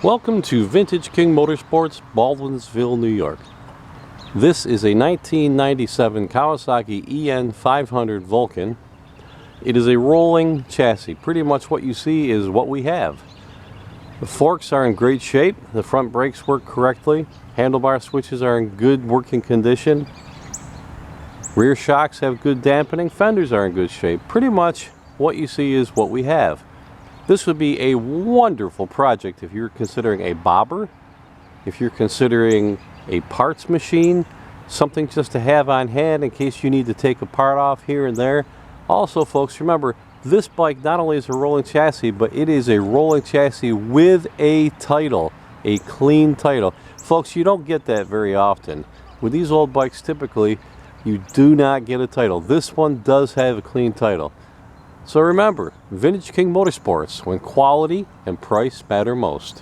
Welcome to Vintage King Motorsports, Baldwinsville, New York. This is a 1997 Kawasaki EN500 Vulcan. It is a rolling chassis. Pretty much what you see is what we have. The forks are in great shape. The front brakes work correctly. Handlebar switches are in good working condition. Rear shocks have good dampening. Fenders are in good shape. Pretty much what you see is what we have. This would be a wonderful project if you're considering a bobber, if you're considering a parts machine, something just to have on hand in case you need to take a part off here and there. Also, folks, remember, this bike not only is a rolling chassis, but it is a rolling chassis with a title, a clean title. Folks, you don't get that very often. With these old bikes, typically, you do not get a title. This one does have a clean title. So remember, Vintage King Motorsports, when quality and price matter most.